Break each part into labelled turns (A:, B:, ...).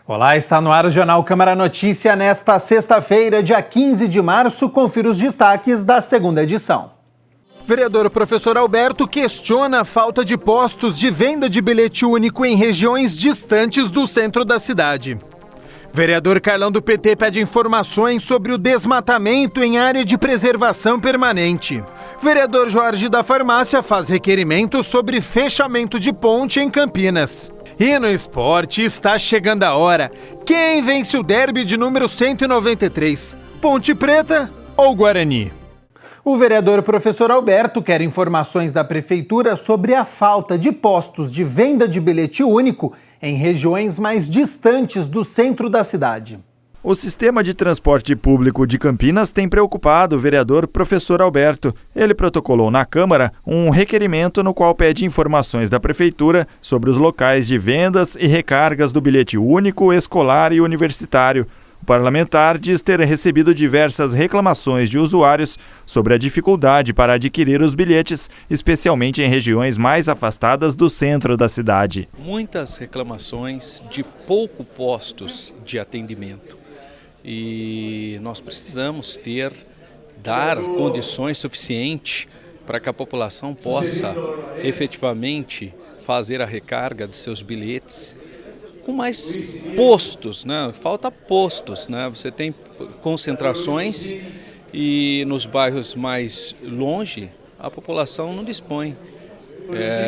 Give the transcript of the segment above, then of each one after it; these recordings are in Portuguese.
A: Olá, está no ar o Jornal Câmara Notícia nesta sexta-feira, dia 15 de março. Confira os destaques da segunda edição. Vereador professor Alberto questiona a falta de postos de venda de bilhete único em regiões distantes do centro da cidade. Vereador Carlão do PT pede informações sobre o desmatamento em área de preservação permanente. Vereador Jorge da Farmácia faz requerimento sobre fechamento de ponte em Campinas. E no esporte está chegando a hora. Quem vence o derby de número 193? Ponte Preta ou Guarani? O vereador professor Alberto quer informações da prefeitura sobre a falta de postos de venda de bilhete único em regiões mais distantes do centro da cidade.
B: O sistema de transporte público de Campinas tem preocupado o vereador professor Alberto. Ele protocolou na Câmara um requerimento no qual pede informações da Prefeitura sobre os locais de vendas e recargas do bilhete único, escolar e universitário. O parlamentar diz ter recebido diversas reclamações de usuários sobre a dificuldade para adquirir os bilhetes, especialmente em regiões mais afastadas do centro da cidade.
C: Muitas reclamações de pouco postos de atendimento. E nós precisamos dar condições suficientes para que a população possa efetivamente fazer a recarga dos seus bilhetes com mais postos, né? Falta postos, né? Você tem concentrações e nos bairros mais longe a população não dispõe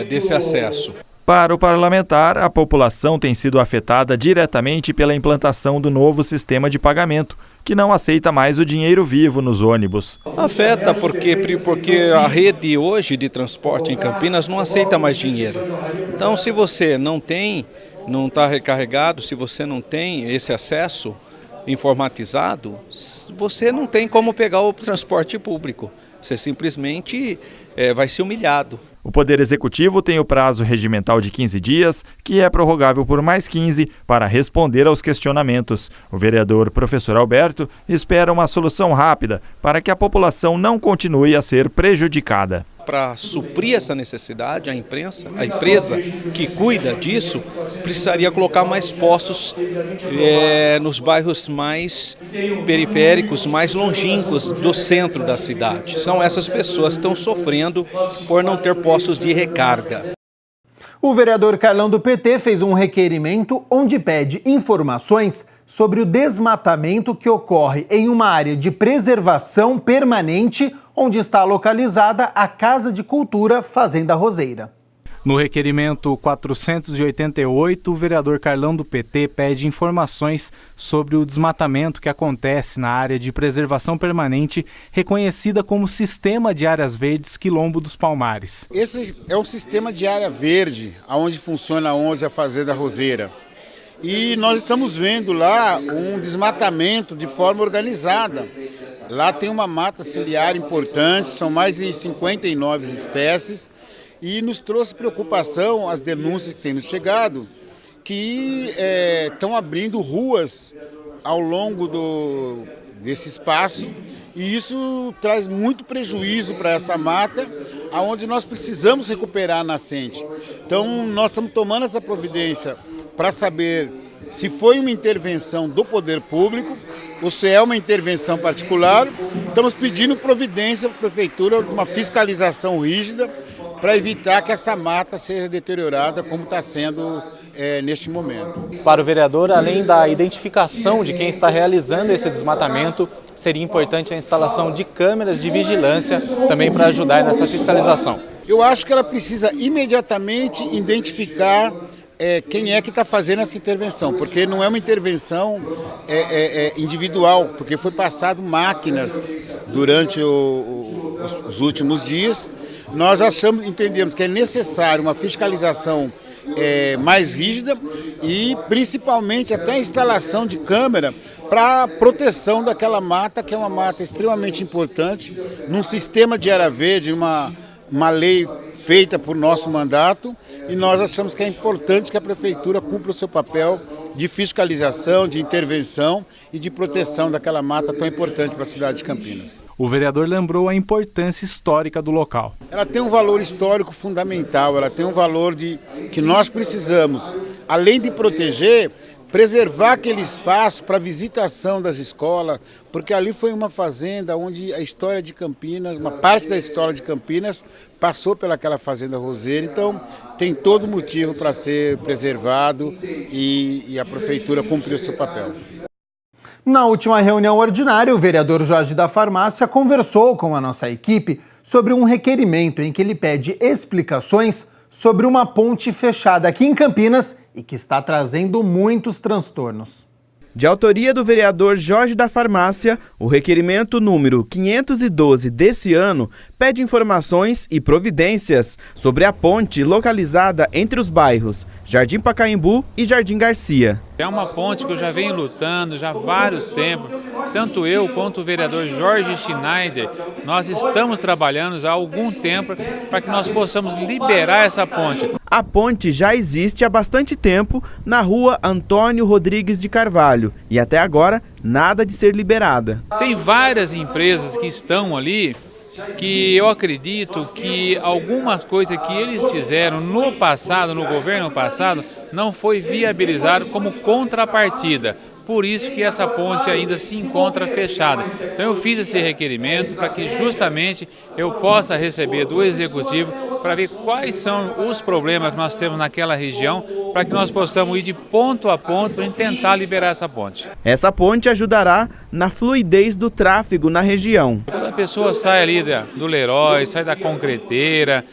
C: desse acesso.
B: Para o parlamentar, a população tem sido afetada diretamente pela implantação do novo sistema de pagamento, que não aceita mais o dinheiro vivo nos ônibus.
C: Afeta porque a rede hoje de transporte em Campinas não aceita mais dinheiro. Então, se você não está recarregado, se você não tem esse acesso informatizado, você não tem como pegar o transporte público. Você simplesmente vai ser humilhado.
B: O Poder Executivo tem o prazo regimental de 15 dias, que é prorrogável por mais 15, para responder aos questionamentos. O vereador professor Alberto espera uma solução rápida para que a população não continue a ser prejudicada.
C: Para suprir essa necessidade, a empresa que cuida disso, precisaria colocar mais postos nos bairros mais periféricos, mais longínquos do centro da cidade. São essas pessoas que estão sofrendo por não ter postos de recarga.
A: O vereador Carlão do PT fez um requerimento onde pede informações sobre o desmatamento que ocorre em uma área de preservação permanente onde está localizada a Casa de Cultura Fazenda Roseira.
D: No requerimento 488, o vereador Carlão do PT pede informações sobre o desmatamento que acontece na área de preservação permanente reconhecida como Sistema de Áreas Verdes Quilombo dos Palmares.
E: Esse é um sistema de área verde, onde funciona hoje a Fazenda Roseira. E nós estamos vendo lá um desmatamento de forma organizada. Lá tem uma mata ciliar importante, são mais de 59 espécies, e nos trouxe preocupação as denúncias que têm nos chegado, que estão abrindo ruas ao longo desse espaço, e isso traz muito prejuízo para essa mata, onde nós precisamos recuperar a nascente. Então nós estamos tomando essa providência para saber se foi uma intervenção do poder público ou se é uma intervenção particular. Estamos pedindo providência para a prefeitura, uma fiscalização rígida para evitar que essa mata seja deteriorada como está sendo neste momento.
D: Para o vereador, além da identificação de quem está realizando esse desmatamento, seria importante a instalação de câmeras de vigilância também para ajudar nessa fiscalização.
E: Eu acho que ela precisa imediatamente identificar quem é que está fazendo essa intervenção, porque não é uma intervenção individual, porque foi passado máquinas durante os últimos dias. Nós entendemos que é necessário uma fiscalização mais rígida e principalmente até a instalação de câmera para proteção daquela mata, que é uma mata extremamente importante, num sistema de área verde, uma lei feita por nosso mandato, e nós achamos que é importante que a prefeitura cumpra o seu papel de fiscalização, de intervenção e de proteção daquela mata tão importante para a cidade de Campinas.
D: O vereador lembrou a importância histórica do local.
E: Ela tem um valor histórico fundamental, ela tem um valor que nós precisamos, além de proteger, preservar aquele espaço para visitação das escolas, porque ali foi uma fazenda onde a história de Campinas, uma parte da história de Campinas passou pelaquela fazenda roseira, então tem todo motivo para ser preservado e a prefeitura cumpriu seu papel.
A: Na última reunião ordinária, o vereador Jorge da Farmácia conversou com a nossa equipe sobre um requerimento em que ele pede explicações sobre uma ponte fechada aqui em Campinas e que está trazendo muitos transtornos.
F: De autoria do vereador Jorge da Farmácia, o requerimento número 512 desse ano pede informações e providências sobre a ponte localizada entre os bairros Jardim Pacaembu e Jardim Garcia.
G: É uma ponte que eu já venho lutando já há vários tempos, tanto eu quanto o vereador Jorge Schneider, nós estamos trabalhando já há algum tempo para que nós possamos liberar essa ponte.
F: A ponte já existe há bastante tempo na rua Antônio Rodrigues de Carvalho e até agora nada de ser liberada.
G: Tem várias empresas que estão ali que eu acredito que alguma coisa que eles fizeram no passado, no governo passado, não foi viabilizado como contrapartida. Por isso que essa ponte ainda se encontra fechada. Então eu fiz esse requerimento para que justamente eu possa receber do Executivo para ver quais são os problemas que nós temos naquela região, para que nós possamos ir de ponto a ponto para tentar liberar essa ponte.
F: Essa ponte ajudará na fluidez do tráfego na região.
G: Quando a pessoa sai ali do Leroy, sai da concreteira,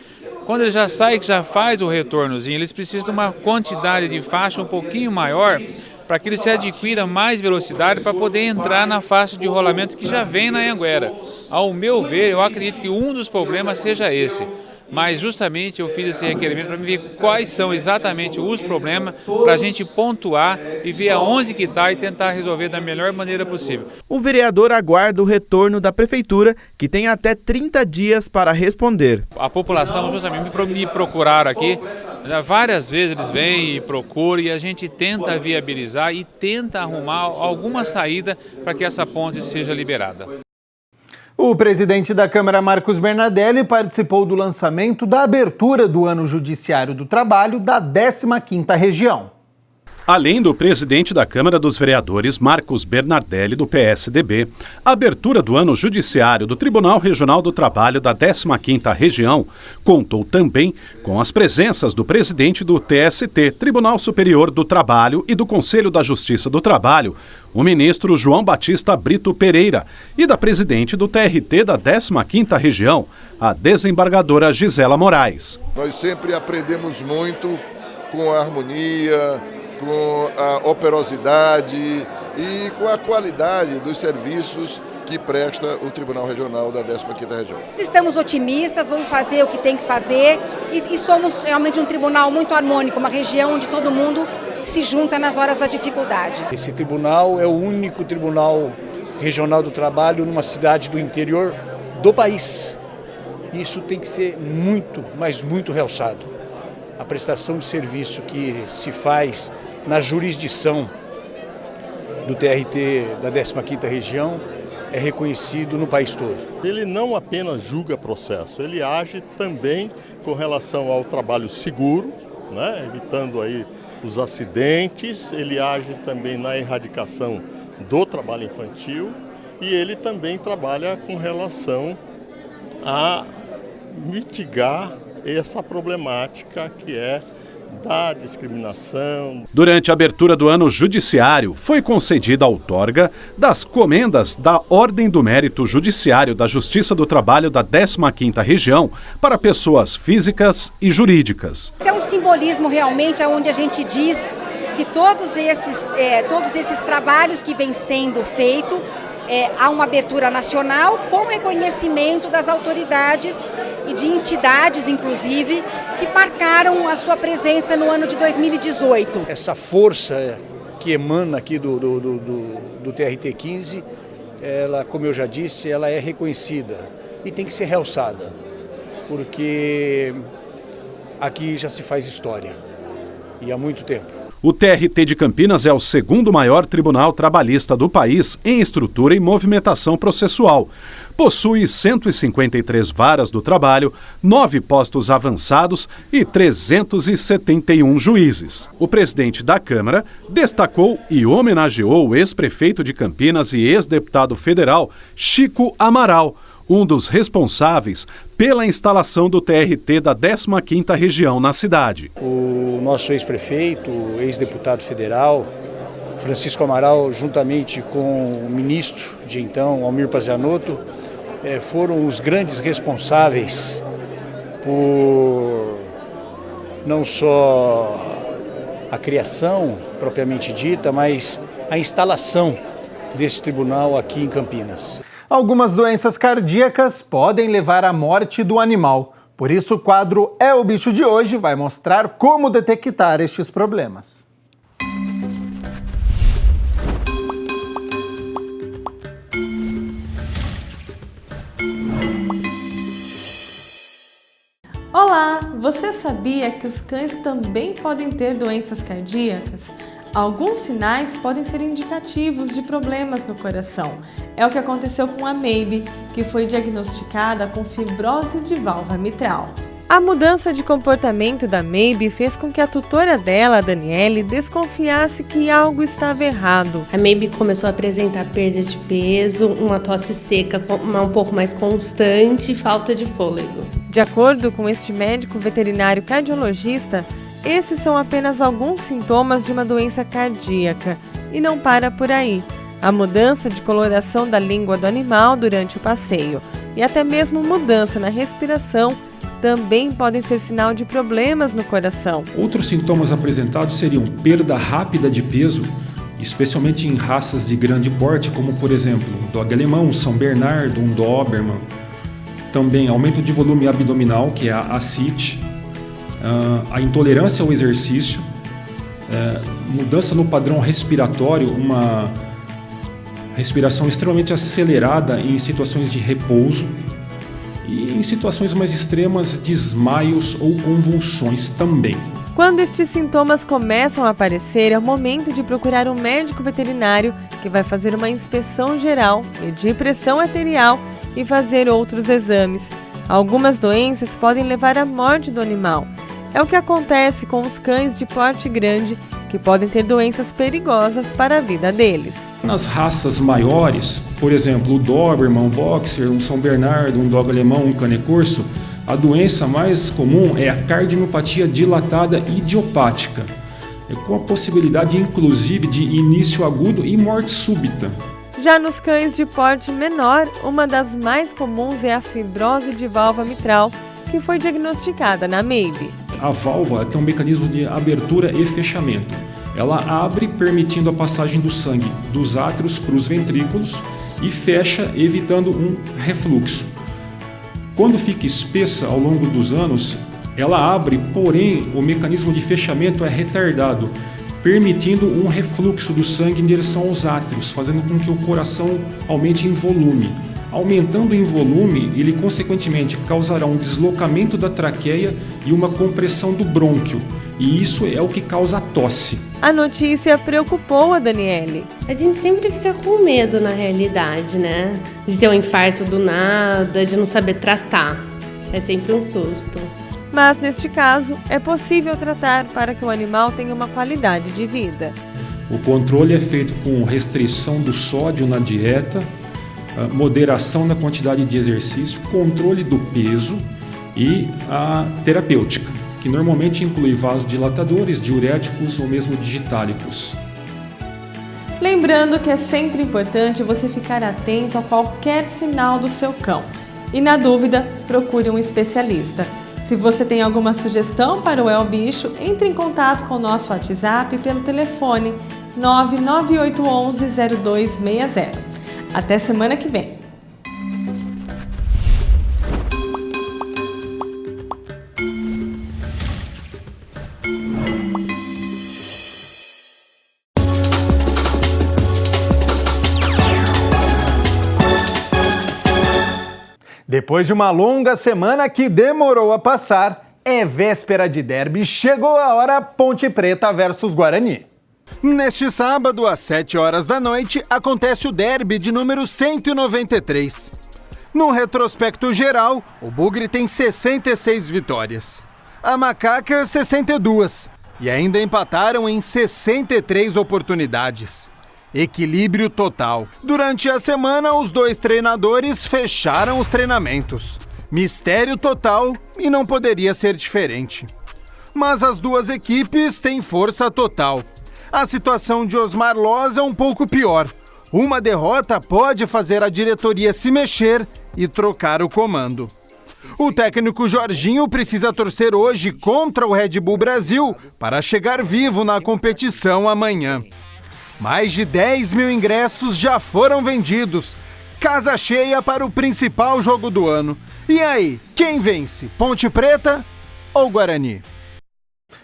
G: quando ele já sai, que já faz o retornozinho, eles precisam de uma quantidade de faixa um pouquinho maior, para que ele se adquira mais velocidade para poder entrar na faixa de rolamento que já vem na Anhanguera. Ao meu ver, eu acredito que um dos problemas seja esse. Mas justamente eu fiz esse requerimento para ver quais são exatamente os problemas, para a gente pontuar e ver aonde que está e tentar resolver da melhor maneira possível.
F: O vereador aguarda o retorno da prefeitura, que tem até 30 dias para responder.
G: A população justamente me procuraram aqui. Já várias vezes eles vêm e procuram e a gente tenta viabilizar e tenta arrumar alguma saída para que essa ponte seja liberada.
A: O presidente da Câmara, Marcos Bernardelli, participou do lançamento da abertura do Ano Judiciário do Trabalho da 15ª Região.
H: Além do presidente da Câmara dos Vereadores, Marcos Bernardelli, do PSDB, a abertura do Ano Judiciário do Tribunal Regional do Trabalho da 15ª Região contou também com as presenças do presidente do TST, Tribunal Superior do Trabalho, e do Conselho da Justiça do Trabalho, o ministro João Batista Brito Pereira, e da presidente do TRT da 15ª Região, a desembargadora Gisela Moraes.
I: Nós sempre aprendemos muito com a harmonia, com a operosidade e com a qualidade dos serviços que presta o Tribunal Regional da 15ª Região.
J: Estamos otimistas, vamos fazer o que tem que fazer e somos realmente um tribunal muito harmônico, uma região onde todo mundo se junta nas horas da dificuldade.
K: Esse tribunal é o único tribunal regional do trabalho numa cidade do interior do país. Isso tem que ser muito, mas muito realçado. A prestação de serviço que se faz na jurisdição do TRT da 15ª Região é reconhecido no país todo.
L: Ele não apenas julga processo, ele age também com relação ao trabalho seguro, né, evitando aí os acidentes, ele age também na erradicação do trabalho infantil e ele também trabalha com relação a mitigar essa problemática que é da discriminação.
H: Durante a abertura do Ano Judiciário, foi concedida a outorga das comendas da Ordem do Mérito Judiciário da Justiça do Trabalho da 15ª Região para pessoas físicas e jurídicas.
J: É um simbolismo realmente onde a gente diz que todos esses trabalhos que vêm sendo feitos, há uma abertura nacional com reconhecimento das autoridades e de entidades, inclusive, que marcaram a sua presença no ano de 2018.
K: Essa força que emana aqui do TRT 15, ela, como eu já disse, ela é reconhecida e tem que ser realçada, porque aqui já se faz história e há muito tempo.
H: O TRT de Campinas é o segundo maior tribunal trabalhista do país em estrutura e movimentação processual. Possui 153 varas do trabalho, 9 postos avançados e 371 juízes. O presidente da Câmara destacou e homenageou o ex-prefeito de Campinas e ex-deputado federal Chico Amaral, um dos responsáveis pela instalação do TRT da 15ª região na cidade.
K: O nosso ex-prefeito, ex-deputado federal, Francisco Amaral, juntamente com o ministro de então, Almir Pazianotto, foram os grandes responsáveis por não só a criação propriamente dita, mas a instalação desse tribunal aqui em Campinas.
A: Algumas doenças cardíacas podem levar à morte do animal. Por isso, o quadro É o Bicho de hoje vai mostrar como detectar estes problemas.
M: Olá! Você sabia que os cães também podem ter doenças cardíacas? Alguns sinais podem ser indicativos de problemas no coração. É o que aconteceu com a Maybe, que foi diagnosticada com fibrose de válvula mitral. A mudança de comportamento da Maybe fez com que a tutora dela, a Daniele, desconfiasse que algo estava errado.
N: A Maybe começou a apresentar perda de peso, uma tosse seca um pouco mais constante e falta de fôlego.
M: De acordo com este médico veterinário cardiologista, esses são apenas alguns sintomas de uma doença cardíaca e não para por aí. A mudança de coloração da língua do animal durante o passeio e até mesmo mudança na respiração também podem ser sinal de problemas no coração.
O: Outros sintomas apresentados seriam perda rápida de peso, especialmente em raças de grande porte, como por exemplo um Dog alemão, um São Bernardo, um Doberman. Também aumento de volume abdominal, que é a ascite, a intolerância ao exercício, mudança no padrão respiratório, uma respiração extremamente acelerada em situações de repouso, e em situações mais extremas, desmaios ou convulsões também.
M: Quando estes sintomas começam a aparecer, é o momento de procurar um médico veterinário que vai fazer uma inspeção geral, medir pressão arterial e fazer outros exames. Algumas doenças podem levar à morte do animal. É o que acontece com os cães de porte grande, que podem ter doenças perigosas para a vida deles.
O: Nas raças maiores, por exemplo, o Doberman, um Boxer, um São Bernardo, um Dog alemão, um Cane Corso, a doença mais comum é a cardiomiopatia dilatada idiopática, com a possibilidade inclusive de início agudo e morte súbita.
M: Já nos cães de porte menor, uma das mais comuns é a fibrose de válvula mitral, que foi diagnosticada na Maybe.
O: A válvula tem um mecanismo de abertura e fechamento. Ela abre permitindo a passagem do sangue dos átrios para os ventrículos e fecha evitando um refluxo. Quando fica espessa ao longo dos anos, ela abre, porém o mecanismo de fechamento é retardado, permitindo um refluxo do sangue em direção aos átrios, fazendo com que o coração aumente em volume. Aumentando em volume, ele consequentemente causará um deslocamento da traqueia e uma compressão do brônquio, e isso é o que causa a tosse.
M: A notícia preocupou a Daniele.
N: A gente sempre fica com medo na realidade, né? De ter um infarto do nada, de não saber tratar. É sempre um susto.
M: Mas neste caso, é possível tratar para que o animal tenha uma qualidade de vida.
O: O controle é feito com restrição do sódio na dieta, moderação na quantidade de exercício, controle do peso e a terapêutica, que normalmente inclui vasodilatadores, diuréticos ou mesmo digitálicos.
M: Lembrando que é sempre importante você ficar atento a qualquer sinal do seu cão e, na dúvida, procure um especialista. Se você tem alguma sugestão para o É o Bicho, entre em contato com o nosso WhatsApp pelo telefone 99811-0260. Até semana que vem!
A: Depois de uma longa semana que demorou a passar, É véspera de derby, chegou a hora Ponte Preta versus Guarani. Neste sábado, às 7 horas da noite, acontece o derby de número 193. No retrospecto geral, o Bugre tem 66 vitórias. A Macaca, 62. E ainda empataram em 63 oportunidades. Equilíbrio total. Durante a semana, os dois treinadores fecharam os treinamentos. Mistério total e não poderia ser diferente. Mas as duas equipes têm força total. A situação de Osmar Loz é um pouco pior. Uma derrota pode fazer a diretoria se mexer e trocar o comando. O técnico Jorginho precisa torcer hoje contra o Red Bull Brasil para chegar vivo na competição amanhã. Mais de 10 mil ingressos já foram vendidos. Casa cheia para o principal jogo do ano. E aí, quem vence? Ponte Preta ou Guarani?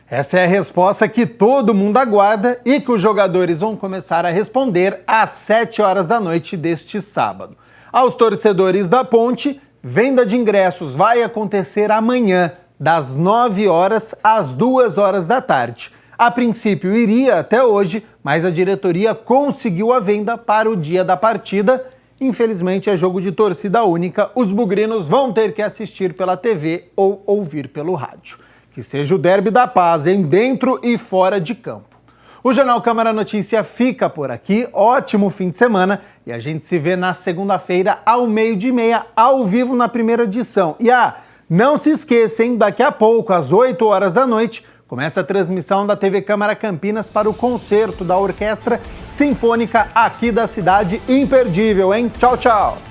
A: Essa é a resposta que todo mundo aguarda e que os jogadores vão começar a responder às 7 horas da noite deste sábado. Aos torcedores da Ponte, venda de ingressos vai acontecer amanhã, das 9 horas às 2 horas da tarde. A princípio iria até hoje, mas a diretoria conseguiu a venda para o dia da partida. Infelizmente é jogo de torcida única, os bugrinos vão ter que assistir pela TV ou ouvir pelo rádio. Que seja o derby da paz, em dentro e fora de campo. O Jornal Câmara Notícia fica por aqui, ótimo fim de semana e a gente se vê na segunda-feira ao 12:30, ao vivo na primeira edição. E não se esqueçam, daqui a pouco, às 8 horas da noite, começa a transmissão da TV Câmara Campinas para o concerto da Orquestra Sinfônica aqui da cidade, imperdível, hein? Tchau, tchau!